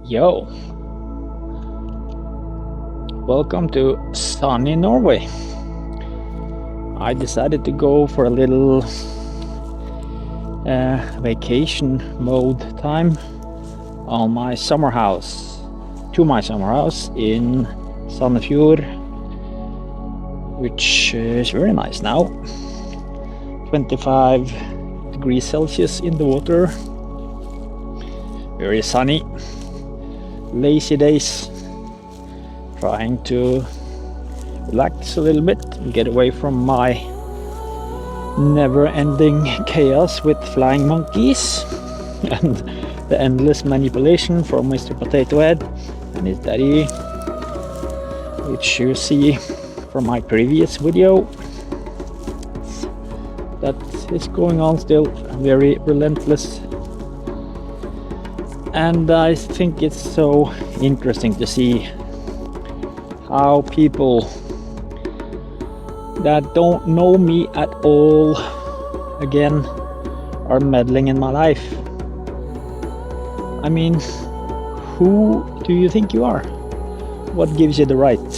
Yo, welcome to sunny Norway. I decided to go for a little vacation mode time on my summer house, in Sandefjord, which is very nice now. 25 degrees Celsius in the water, very sunny. Lazy days, trying to relax a little bit and get away from my never-ending chaos with flying monkeys and the endless manipulation from Mr. Potato Head and his daddy, which you see from my previous video. That is going on still, very relentless. And I think it's so interesting to see how people that don't know me at all again are meddling in my life. I mean, who do you think you are? What gives you the right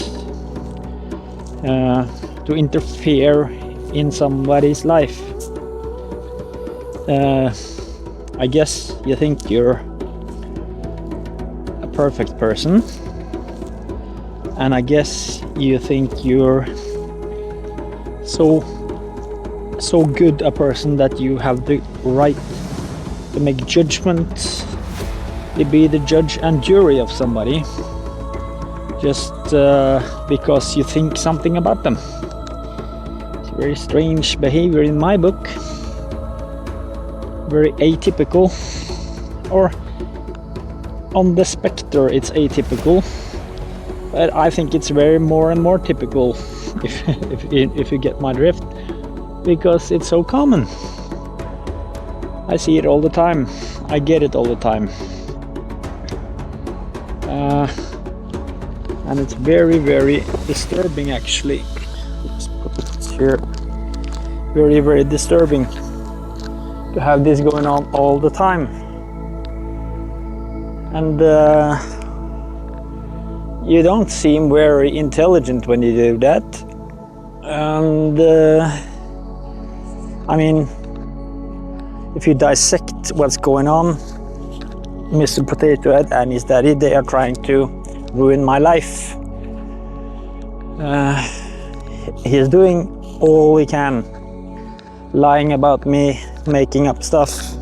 to interfere in somebody's life? I guess you think you're perfect person, and I guess you think you're so good a person that you have the right to make judgments, to be the judge and jury of somebody just because you think something about them. It's very strange behavior in my book, very atypical, or on the spectre it's atypical, but I think it's very more and more typical, if you get my drift, because it's so common. I see it all the time, I get it all the time, and it's very, very disturbing actually. Let's put it here. Very, very disturbing to have this going on all the time. And you don't seem very intelligent when you do that. And I mean, if you dissect what's going on, Mr. Potato Head and his daddy, they are trying to ruin my life. He's doing all he can, lying about me, making up stuff,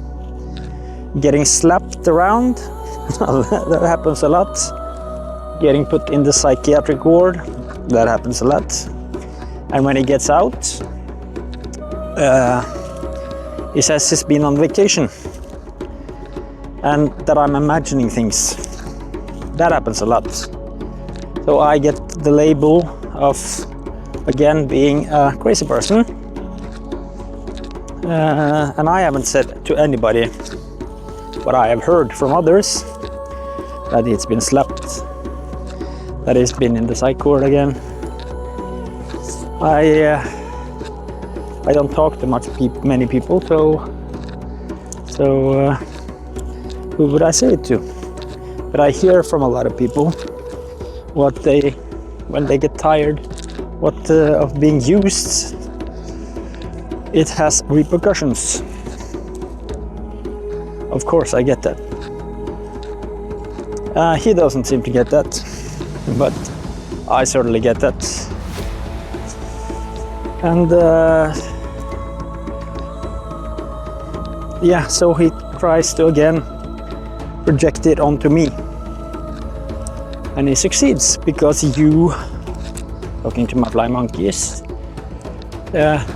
getting slapped around. That happens a lot. Getting put in the psychiatric ward, that happens a lot. And when he gets out, he says he's been on vacation and that I'm imagining things. That happens a lot. So I get the label of, again, being a crazy person. And I haven't said to anybody what I have heard from others, that it's been slapped, that it's been in the psych ward again. I don't talk to many people, so who would I say it to? But I hear from a lot of people when they get tired of being used, it has repercussions. Of course, I get that. He doesn't seem to get that, but I certainly get that. And yeah, so he tries to again project it onto me. And he succeeds, because you, talking to my fly monkeys,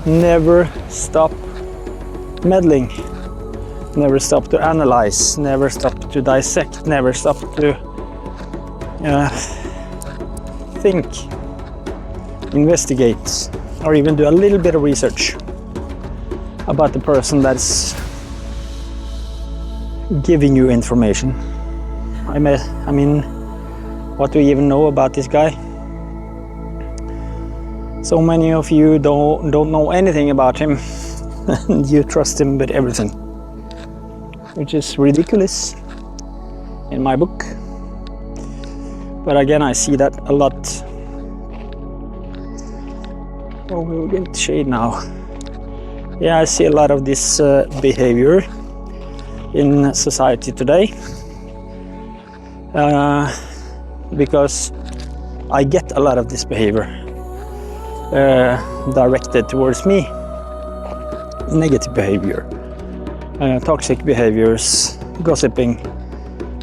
never stop meddling. Never stop to analyze, never stop to dissect, never stop to think, investigate, or even do a little bit of research about the person that's giving you information. I mean, what do you even know about this guy? So many of you don't know anything about him, and you trust him with everything, which is ridiculous in my book. But again, I see that a lot. Oh, we'll get shade now. Yeah, I see a lot of this behavior in society today. Because I get a lot of this behavior directed towards me. Negative behavior, toxic behaviors, gossiping,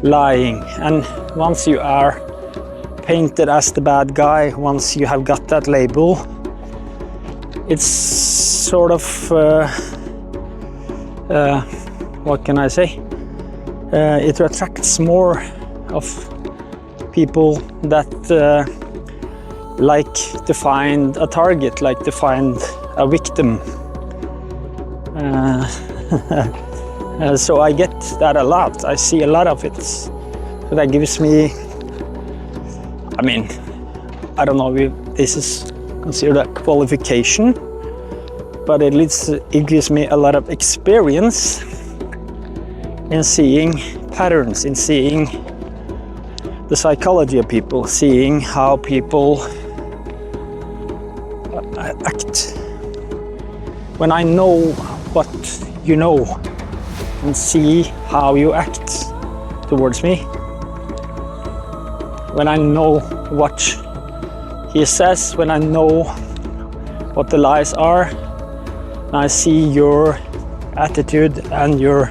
lying. And once you are painted as the bad guy, once you have got that label, it's sort of, what can I say? It attracts more of people that like to find a target, like to find a victim. So I get that a lot. I see a lot of it. So that gives me, I mean, I don't know if this is considered a qualification, but at least it gives me a lot of experience in seeing patterns, in seeing the psychology of people, seeing how people act. When I know what you know and see how you act towards me, when I know what he says, when I know what the lies are, and I see your attitude and your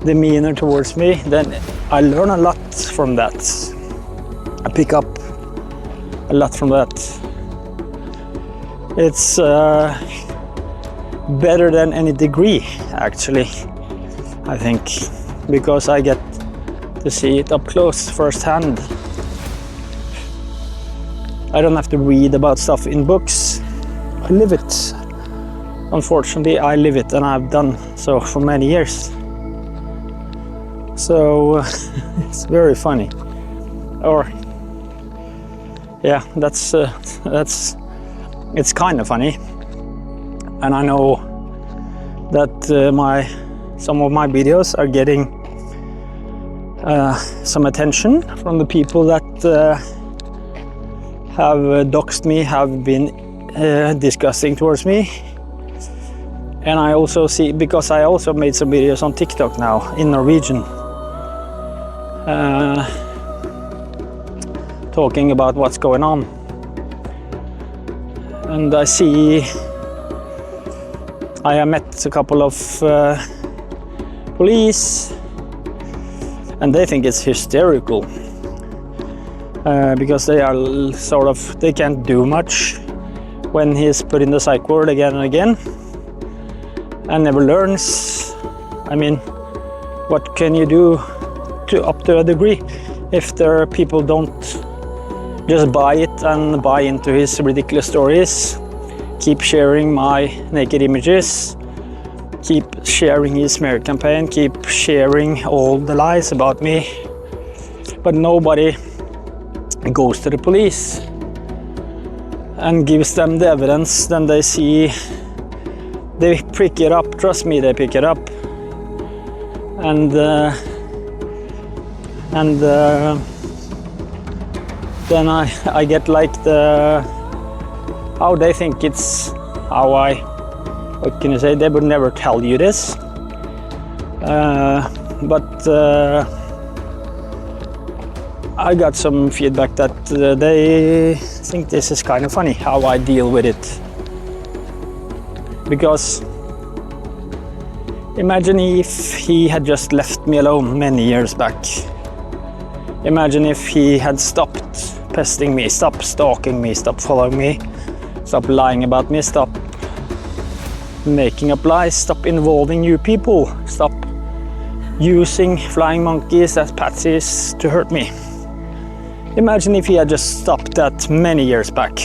demeanor towards me, then I learn a lot from that. I pick up a lot from that. It's better than any degree, actually, I think, because I get to see it up close, firsthand. I don't have to read about stuff in books. I live it. Unfortunately, I live it, and I've done so for many years. So it's very funny. Or yeah, that's it's kind of funny. And I know that some of my videos are getting some attention from the people that have doxed me, have been disgusting towards me. And I also see, because I also made some videos on TikTok now in Norwegian, talking about what's going on. And I see, I have met a couple of police, and they think it's hysterical, because they are sort of, they can't do much when he's put in the psych ward again and again and never learns. I mean, what can you do up to a degree if there are people don't just buy it and buy into his ridiculous stories, keep sharing my naked images, keep sharing his smear campaign, keep sharing all the lies about me, but nobody goes to the police and gives them the evidence. Then they see, they pick it up, trust me, they pick it up, and then I get like how they think it's how what can you say, they would never tell you this, but I got some feedback that they think this is kind of funny how I deal with it. Because imagine if he had just left me alone many years back. Imagine if he had stopped pestering me, stopped stalking me, stopped following me, stopped lying about me, stopped making up lies, stop involving new people, stop using flying monkeys as patsies to hurt me. Imagine if he had just stopped that many years back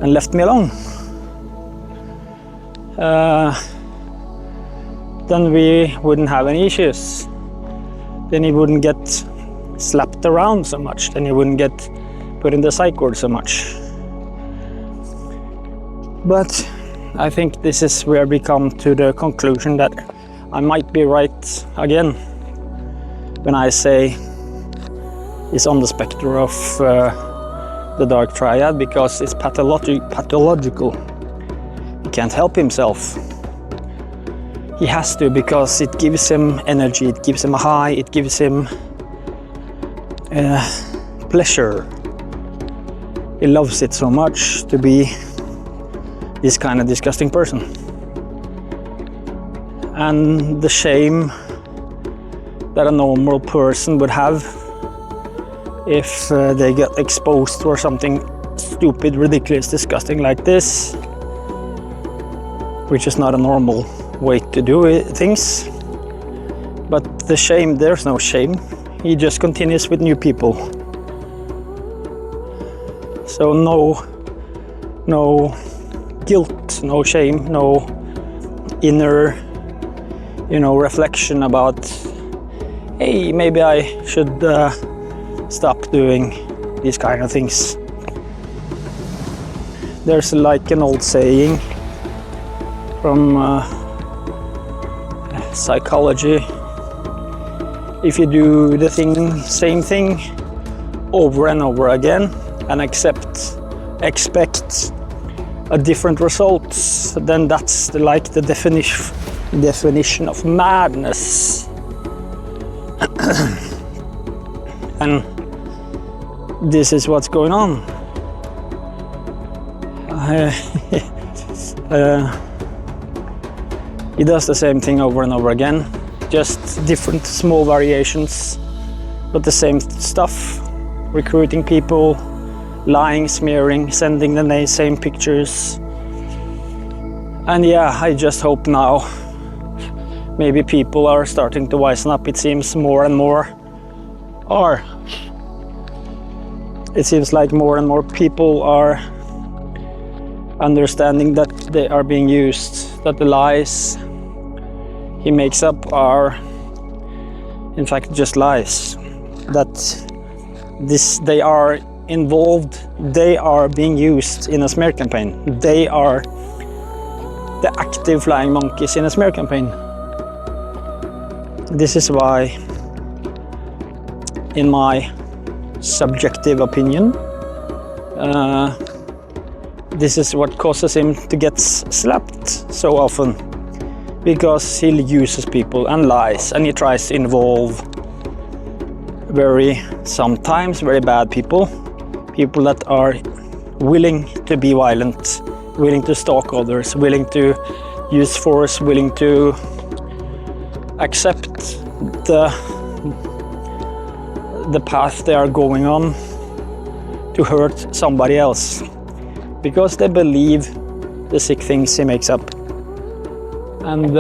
and left me alone. Then we wouldn't have any issues. Then he wouldn't get slapped around so much. Then he wouldn't get put in the psych ward so much. But I think this is where we come to the conclusion that I might be right again when I say is on the spectrum of the dark triad because it's pathological. He can't help himself. He has to because it gives him energy, it gives him a high, it gives him pleasure. He loves it so much to be this kind of disgusting person. And the shame that a normal person would have if they get exposed for something stupid, ridiculous, disgusting like this, which is not a normal way to do things. But the shame, there's no shame. He just continues with new people. So no guilt, no shame, no inner, reflection about, hey, maybe I should stop doing these kind of things. There's like an old saying from psychology: if you do the same thing over and over again and expect a different result, then that's like the definition of madness. And this is what's going on. He does the same thing over and over again, just different small variations, but the same stuff. Recruiting people, lying, smearing, sending the same pictures. And yeah, I just hope now maybe people are starting to wisen up. It seems more and more are. It seems like more and more people are understanding that they are being used, that the lies he makes up are in fact just lies, that they are involved, they are being used in a smear campaign, they are the active flying monkeys in a smear campaign. This is why, in my subjective opinion, this is what causes him to get slapped so often, because he uses people and lies, and he tries to involve sometimes very bad people that are willing to be violent, willing to stalk others, willing to use force, willing to accept the path they are going on to hurt somebody else, because they believe the sick things he makes up. And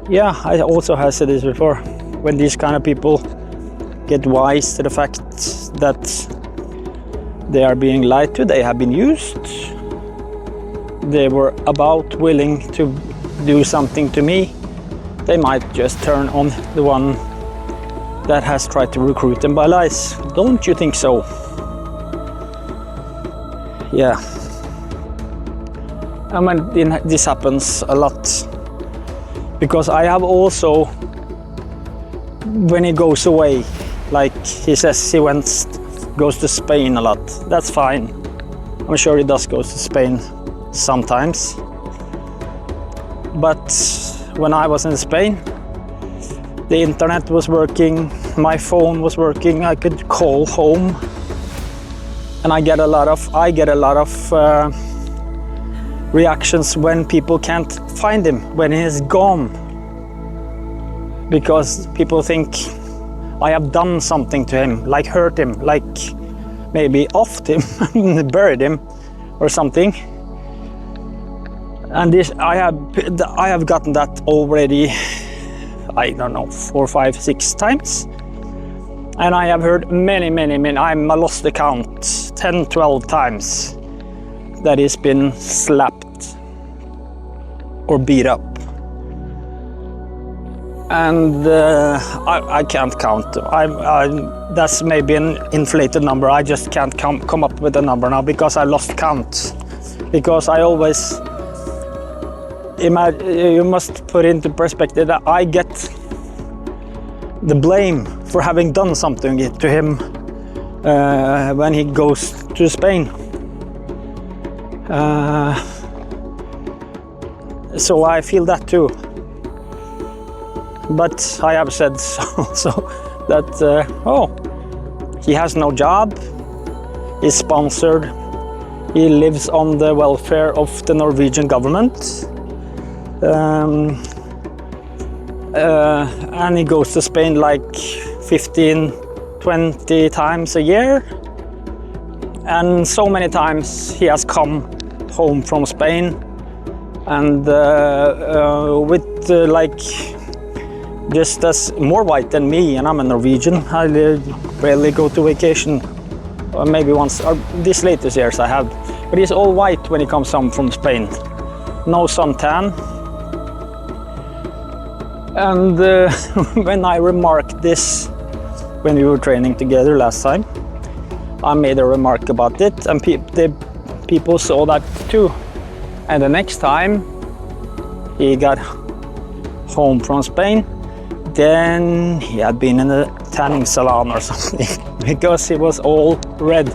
yeah, I also have said this before, when these kind of people get wise to the fact that they are being lied to, they have been used, they were about willing to do something to me, they might just turn on the one that has tried to recruit them by lies. Don't you think so? Yeah. I mean, this happens a lot, because I have also, when he goes away, like he says he goes to Spain a lot, that's fine. I'm sure he does go to Spain sometimes. But when I was in Spain, the internet was working, my phone was working, I could call home, and I get a lot of reactions when people can't find him, when he is gone, because people think I have done something to him, like hurt him, like maybe offed him, buried him or something. And this, I have gotten that already, I don't know, 4, 5, 6 times. And I have heard many, I lost the count, 10, 12 times that he's been slapped or beat up. And I can't count. That's maybe an inflated number. I just can't come up with a number now, because I lost count. Because I always imagine, you must put into perspective that I get the blame for having done something to him when he goes to Spain. So I feel that too. But I have said so that he has no job, he's sponsored, he lives on the welfare of the Norwegian government, and he goes to Spain like 15-20 times a year, and so many times he has come home from Spain and with like just as more white than me, and I'm a Norwegian. I rarely go to vacation, or maybe once, or these latest years I have, but he's all white when he comes home from Spain, no suntan. And when I remarked this when we were training together last time, I made a remark about it, and people saw that too. And the next time he got home from Spain, then he had been in a tanning salon or something because he was all red.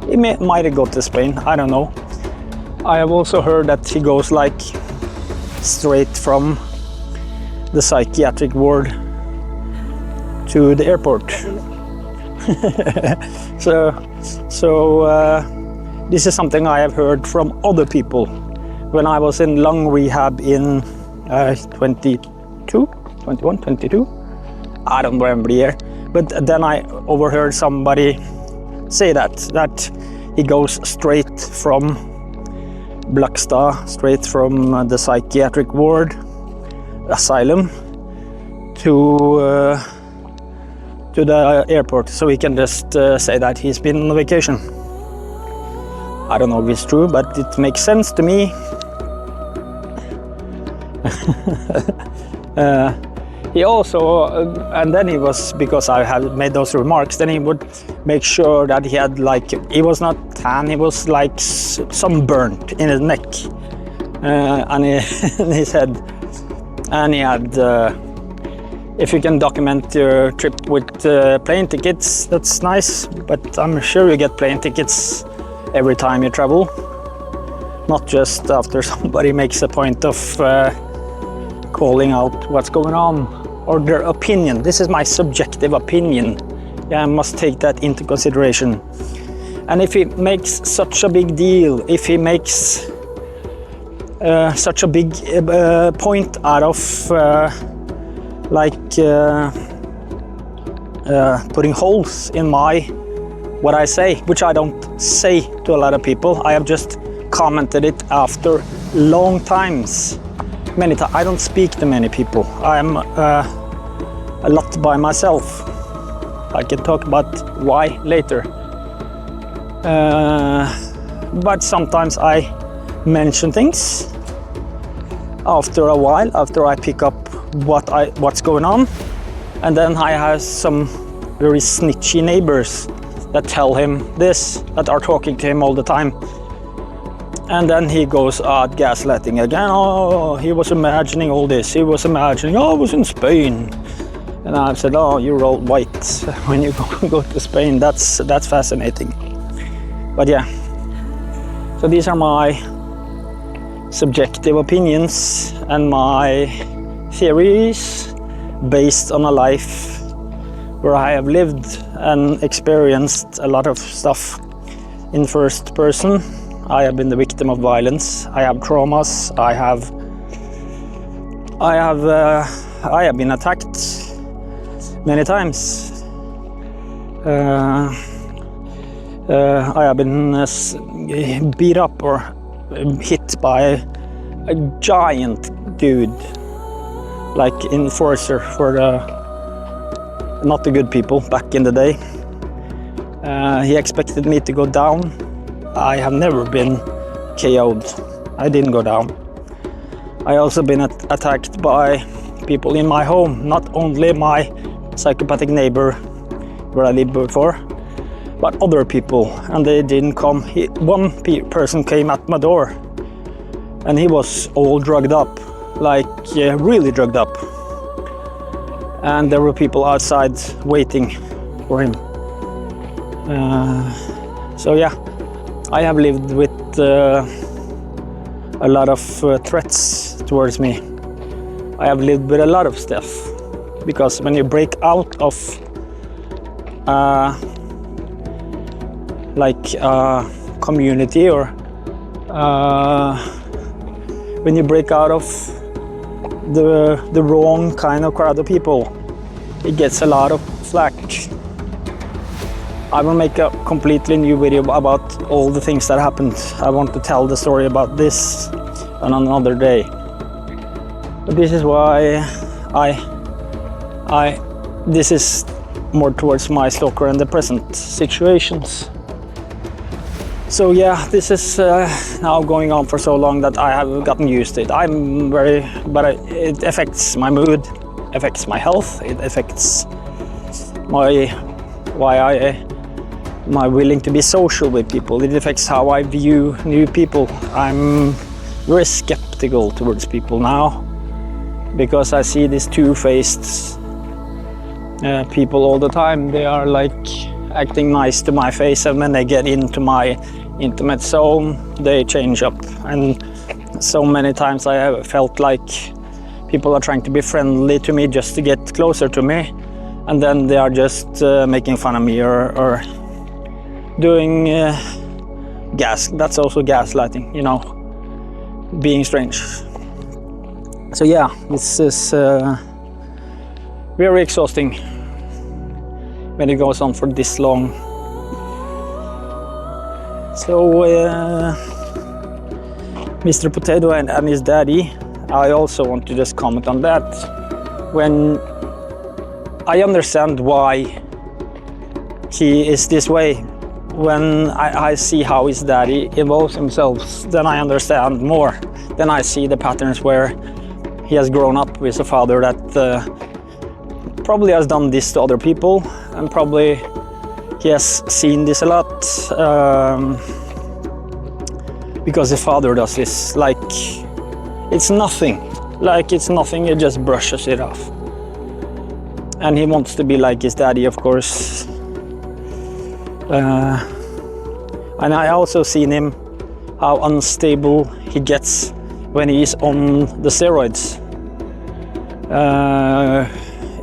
He might have gone to Spain, I don't know. I have also heard that he goes like straight from the psychiatric ward to the airport. So this is something I have heard from other people. When I was in lung rehab in 22, I don't remember the year, but then I overheard somebody say that he goes straight from Blakstad, straight from the psychiatric ward, asylum, to the airport, so he can just say that he's been on vacation. I don't know if it's true, but it makes sense to me. He also, and then he was, because I had made those remarks, then he would make sure that he had like, he was not tan, he was like sunburnt in his neck, and in his head, and he had, if you can document your trip with plane tickets, that's nice, but I'm sure you get plane tickets every time you travel, not just after somebody makes a point of calling out what's going on, or their opinion. This is my subjective opinion. Yeah, I must take that into consideration. And if he makes such a big deal, if he makes such a big point out of putting holes in what I say, which I don't say to a lot of people, I have just commented it after long times. Many times. I don't speak to many people. I'm a lot by myself. I can talk about why later. But sometimes I mention things after a while, after I pick up what's going on, and then I have some very snitchy neighbors that tell him this, that are talking to him all the time. And then he goes gaslighting again. Oh, he was imagining all this. He was imagining, oh, I was in Spain. And I've said, oh, you're all white when you go to Spain. That's fascinating. But yeah, so these are my subjective opinions and my theories based on a life where I have lived and experienced a lot of stuff in first person. I have been the victim of violence. I have traumas. I have been attacked many times. I have been beat up or hit by a giant dude, like enforcer for not the good people back in the day. He expected me to go down. I have never been KO'd. I didn't go down. I also been attacked by people in my home, not only my psychopathic neighbor where I lived before, but other people, and they didn't come. One person came at my door, and he was all drugged up, like really drugged up. and there were people outside waiting for him. So yeah, I have lived with a lot of threats towards me. I have lived with a lot of stuff, because when you break out of like community, or when you break out of the wrong kind of crowd of people, it gets a lot of flack. I will make a completely new video about all the things that happened. I want to tell the story about this on another day. But this is why this is more towards my stalker and the present situations. So yeah, this is now going on for so long that I have gotten used to it. It affects my mood, affects my health, it affects my willing to be social with people. It affects how I view new people. I'm very skeptical towards people now, because I see these two-faced people all the time. They are like acting nice to my face, and when they get into my intimate zone, they change up. And so many times I have felt like people are trying to be friendly to me just to get closer to me, and then they are just making fun of me or doing that's also gaslighting, you know, being strange. So yeah, this is very exhausting when it goes on for this long. So Mr. Potato and his daddy, I also want to just comment on that. When I understand why he is this way, when I see how his daddy evolves himself, then I understand more. Then I see the patterns where he has grown up with a father that probably has done this to other people, and probably he has seen this a lot, because his father does this like it's nothing. He just brushes it off. And he wants to be like his daddy, of course. And I also seen him, how unstable he gets when he's on the steroids.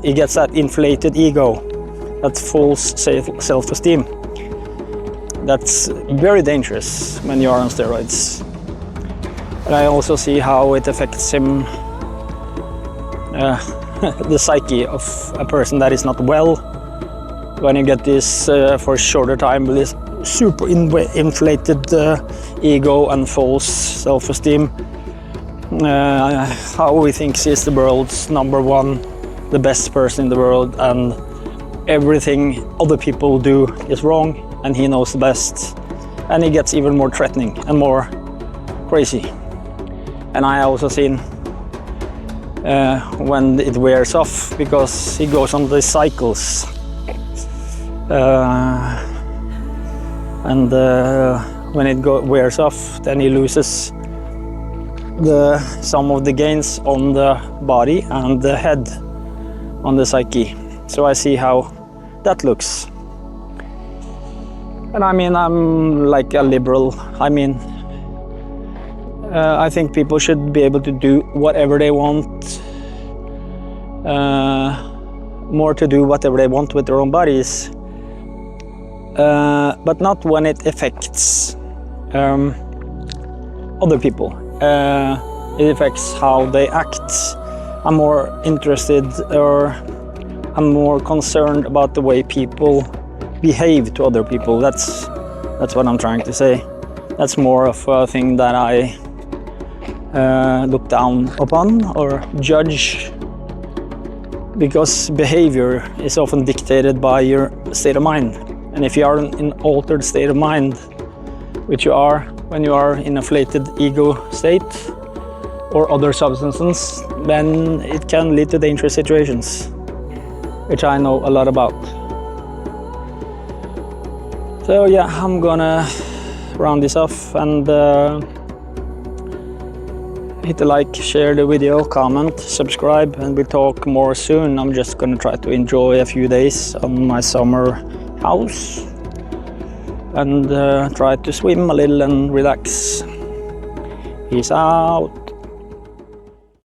He gets that inflated ego, that false self-esteem. That's very dangerous when you are on steroids. And I also see how it affects him, the psyche of a person that is not well. When you get this for a shorter time with this super inflated ego and false self-esteem, how he thinks he's the world's number one, the best person in the world, and everything other people do is wrong, and he knows the best, and he gets even more threatening and more crazy. And I also seen when it wears off, because he goes on these cycles. When it wears off, then he loses some of the gains on the body and the head on the psyche. So I see how that looks. And I mean, I'm like a liberal. I mean, I think people should be able to do whatever they want, more to do whatever they want with their own bodies. But not when it affects other people. It affects how they act. I'm more interested, or I'm more concerned about the way people behave to other people. That's what I'm trying to say. That's more of a thing that I look down upon or judge, because behavior is often dictated by your state of mind. And if you are in an altered state of mind, which you are when you are in a inflated ego state or other substances, then it can lead to dangerous situations, which I know a lot about. So yeah, I'm gonna round this off, and hit a like, share the video, comment, subscribe, and we talk more soon. I'm just gonna try to enjoy a few days on my summer house and try to swim a little and relax. Peace out.